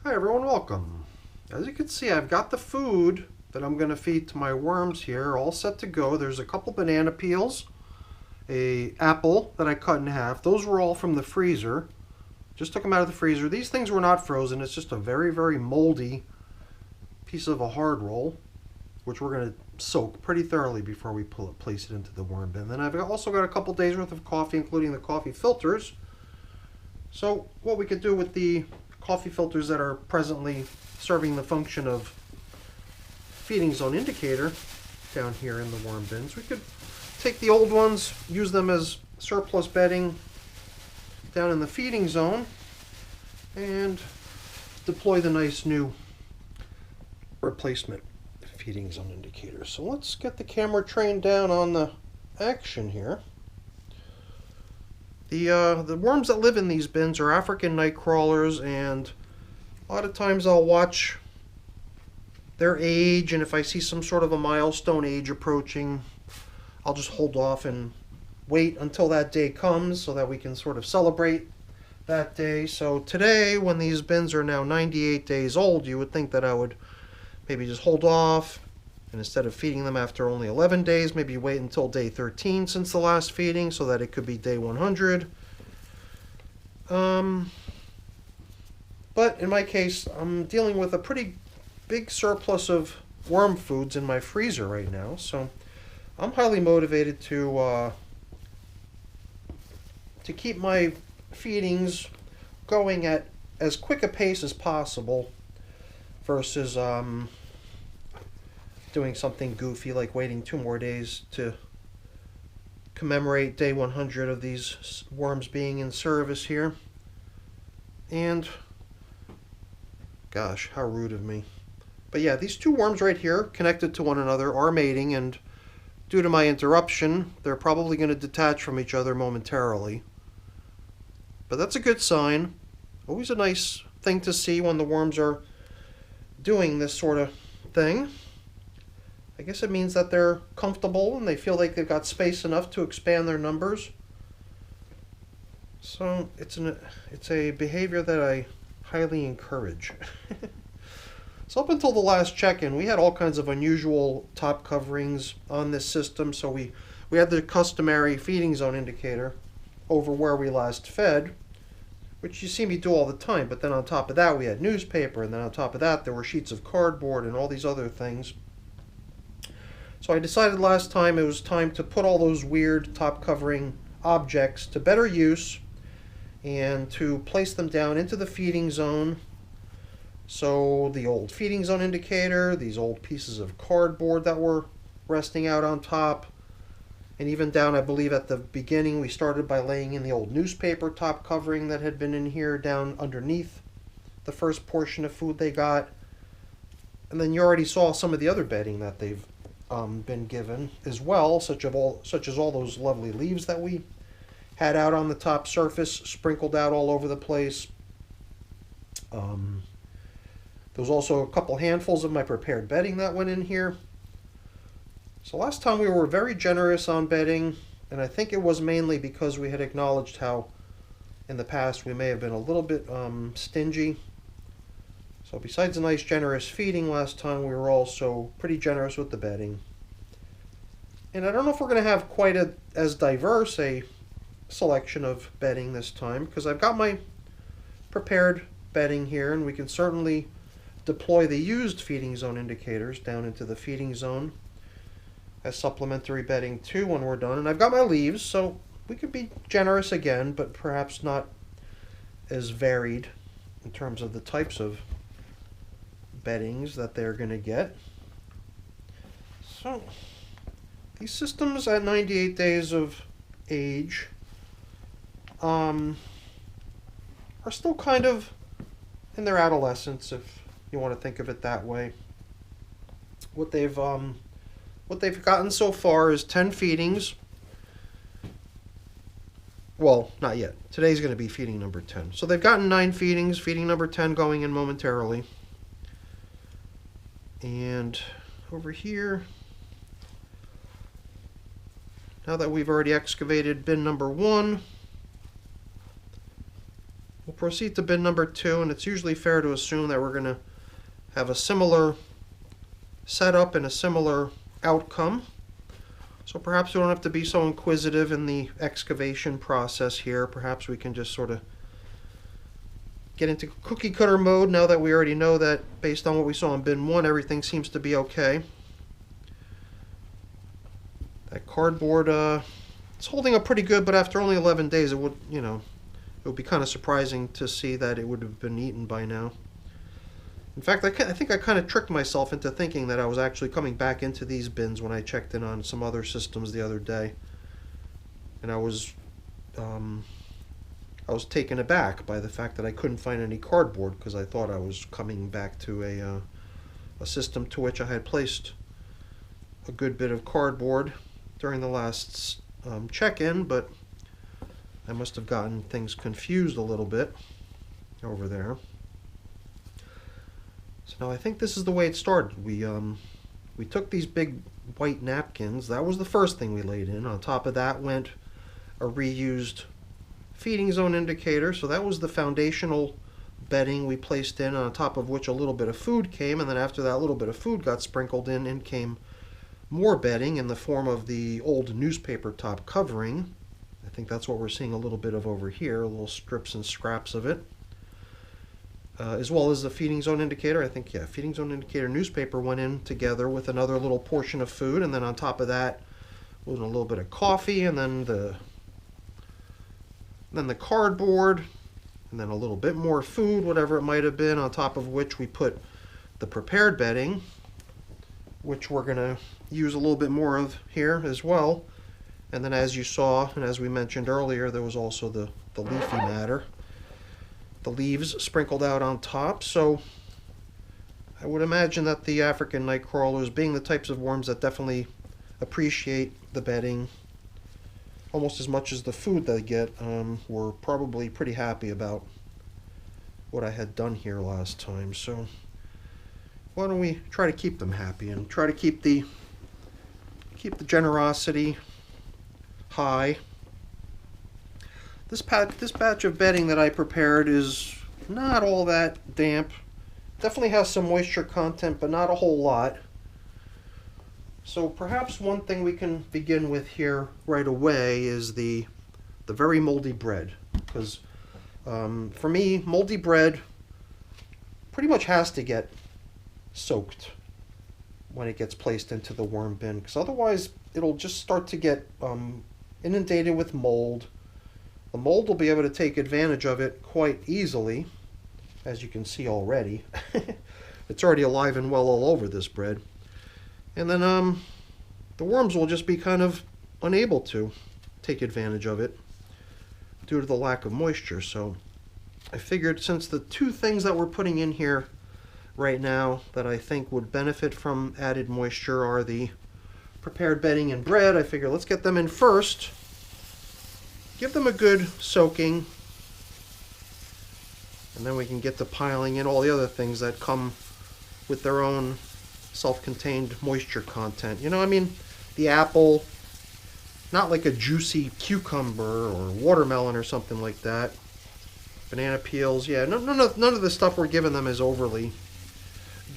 Hi everyone, welcome. As you can see, I've got the food that I'm going to feed to my worms here all set to go. There's a couple banana peels, a apple that I cut in half. Those were all from the freezer. Just took them out of the freezer. These things were not frozen. It's just a very, very moldy piece of a hard roll, which we're going to soak pretty thoroughly before we place it into the worm bin. Then I've also got a couple days worth of coffee, including the coffee filters. So what we could do with the coffee filters that are presently serving the function of feeding zone indicator down here in the worm bins, we could take the old ones, use them as surplus bedding down in the feeding zone, and deploy the nice new replacement feeding zone indicator. So let's get the camera trained down on the action here. The worms that live in these bins are African nightcrawlers, and a lot of times I'll watch their age, and if I see some sort of a milestone age approaching, I'll just hold off and wait until that day comes so that we can sort of celebrate that day. So today, when these bins are now 98 days old, you would think that I would maybe just hold off, and instead of feeding them after only 11 days, maybe wait until day 13 since the last feeding so that it could be day 100. But in my case, I'm dealing with a pretty big surplus of worm foods in my freezer right now, so I'm highly motivated to keep my feedings going at as quick a pace as possible versus doing something goofy like waiting 2 more days to commemorate day 100 of these worms being in service here. And gosh, how rude of me. But yeah, these 2 worms right here connected to one another are mating, and due to my interruption, they're probably going to detach from each other momentarily. But that's a good sign. Always a nice thing to see when the worms are doing this sort of thing. I guess it means that they're comfortable and they feel like they've got space enough to expand their numbers. So it's a behavior that I highly encourage. So up until the last check-in, we had all kinds of unusual top coverings on this system. So we had the customary feeding zone indicator over where we last fed, which you see me do all the time. But then on top of that, we had newspaper, and then on top of that, there were sheets of cardboard and all these other things. So I decided last time it was time to put all those weird top covering objects to better use and to place them down into the feeding zone. So the old feeding zone indicator, these old pieces of cardboard that were resting out on top, and even down, I believe at the beginning, we started by laying in the old newspaper top covering that had been in here down underneath the first portion of food they got. And then you already saw some of the other bedding that they've been given as well, such as all those lovely leaves that we had out on the top surface, sprinkled out all over the place. There was also a couple handfuls of my prepared bedding that went in here. So last time we were very generous on bedding, and I think it was mainly because we had acknowledged how in the past we may have been a little bit stingy. So besides a nice generous feeding last time, we were also pretty generous with the bedding. And I don't know if we're going to have quite as diverse a selection of bedding this time, because I've got my prepared bedding here, and we can certainly deploy the used feeding zone indicators down into the feeding zone as supplementary bedding too when we're done. And I've got my leaves, so we could be generous again, but perhaps not as varied in terms of the types of beddings that they're going to get. So these systems at 98 days of age are still kind of in their adolescence, if you want to think of it that way. What they've gotten so far is 10 feedings. Well, not yet. Today's going to be feeding number 10. So they've gotten 9 feedings, feeding number 10 going in momentarily. And over here, now that we've already excavated bin number 1, We'll proceed to bin number 2, and it's usually fair to assume that we're going to have a similar setup and a similar outcome. So perhaps we don't have to be so inquisitive in the excavation process here. Perhaps we can just sort of get into cookie cutter mode now that we already know that based on what we saw in bin 1, everything seems to be okay. That cardboard, it's holding up pretty good, but after only 11 days, it would, it would be kind of surprising to see that it would have been eaten by now. In fact, I think I kind of tricked myself into thinking that I was actually coming back into these bins when I checked in on some other systems the other day. And I was taken aback by the fact that I couldn't find any cardboard, because I thought I was coming back to a system to which I had placed a good bit of cardboard during the last check-in, but I must have gotten things confused a little bit over there. So now I think this is the way it started. We took these big white napkins. That was the first thing we laid in. On top of that went a reused feeding zone indicator. So that was the foundational bedding we placed in, on top of which a little bit of food came. And then after that little bit of food got sprinkled in came more bedding in the form of the old newspaper top covering. I think that's what we're seeing a little bit of over here, little strips and scraps of it. As well as the feeding zone indicator. I think, yeah, feeding zone indicator newspaper went in together with another little portion of food, and then on top of that was a little bit of coffee, and then the cardboard, and then a little bit more food, whatever it might have been, on top of which we put the prepared bedding, which we're going to use a little bit more of here as well. And then, as you saw, and as we mentioned earlier, there was also the leafy matter, the leaves sprinkled out on top. So I would imagine that the African nightcrawlers, being the types of worms that definitely appreciate the bedding almost as much as the food they get, were probably pretty happy about what I had done here last time. So why don't we try to keep them happy and try to keep the generosity high. This batch of bedding that I prepared is not all that damp. Definitely has some moisture content, but not a whole lot. So perhaps one thing we can begin with here right away is the very moldy bread. Because for me, moldy bread pretty much has to get soaked when it gets placed into the worm bin, because otherwise it'll just start to get inundated with mold. The mold will be able to take advantage of it quite easily, as you can see already. It's already alive and well all over this bread. And then the worms will just be kind of unable to take advantage of it due to the lack of moisture. So I figured, since the two things that we're putting in here right now that I think would benefit from added moisture are the prepared bedding and bread, I figure let's get them in first. Give them a good soaking, and then we can get to piling in all the other things that come with their own self-contained moisture content. I mean, the apple, not like a juicy cucumber or watermelon or something like that. Banana peels, yeah, none of the stuff we're giving them is overly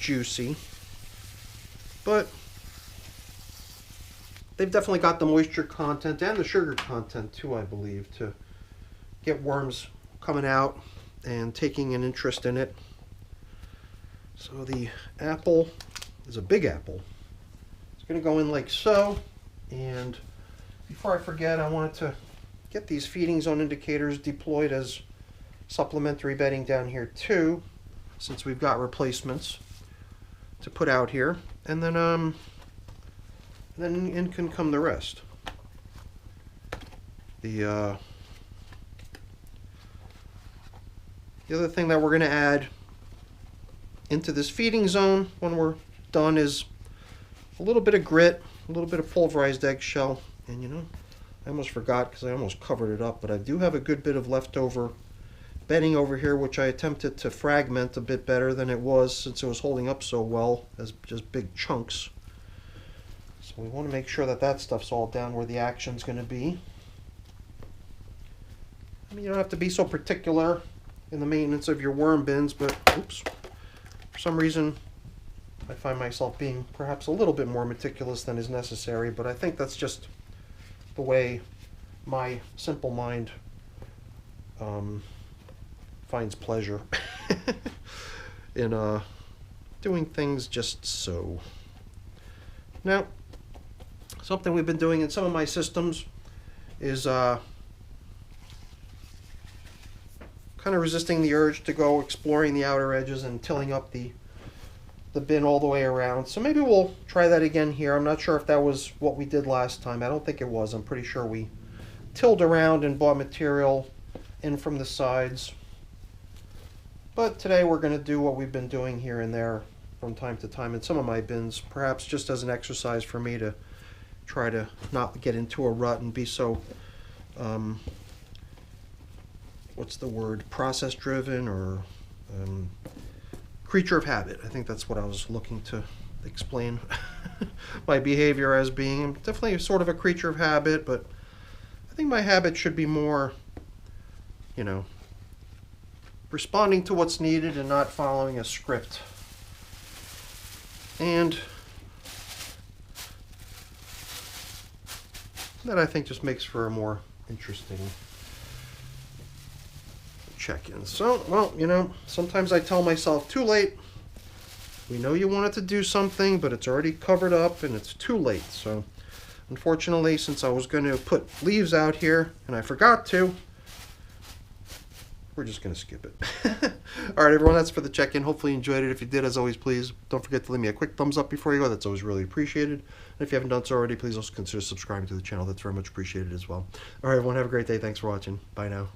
juicy, but they've definitely got the moisture content and the sugar content too, I believe, to get worms coming out and taking an interest in it. So the apple is a big apple. It's going to go in like so. And before I forget, I wanted to get these feeding zone indicators deployed as supplementary bedding down here too, since we've got replacements to put out here. And then in can come the rest. The other thing that we're going to add into this feeding zone when we're done is a little bit of grit, a little bit of pulverized eggshell, and I almost forgot because I almost covered it up, but I do have a good bit of leftover bedding over here, which I attempted to fragment a bit better than it was, since it was holding up so well as just big chunks. So we want to make sure that that stuff's all down where the action's going to be. I mean, you don't have to be so particular in the maintenance of your worm bins, but oops, for some reason I find myself being perhaps a little bit more meticulous than is necessary, but I think that's just the way my simple mind finds pleasure in doing things just so. Now, something we've been doing in some of my systems is kind of resisting the urge to go exploring the outer edges and tilling up the bin all the way around. So maybe we'll try that again here. I'm not sure if that was what we did last time. I don't think it was. I'm pretty sure we tilled around and bought material in from the sides. But today we're going to do what we've been doing here and there from time to time in some of my bins, perhaps just as an exercise for me to try to not get into a rut and be so, what's the word, process driven or creature of habit. I think that's what I was looking to explain my behavior as being. I'm definitely sort of a creature of habit, but I think my habit should be more, you know, responding to what's needed and not following a script. And that I think just makes for a more interesting check-in. So, well, you know, sometimes I tell myself, too late. We know you wanted to do something, but it's already covered up and it's too late. So, unfortunately, since I was going to put leaves out here and I forgot to, we're just going to skip it. All right, everyone, that's for the check-in. Hopefully you enjoyed it. If you did, as always, please don't forget to leave me a quick thumbs up before you go. That's always really appreciated. And if you haven't done so already, please also consider subscribing to the channel. That's very much appreciated as well. All right, everyone, have a great day. Thanks for watching. Bye now.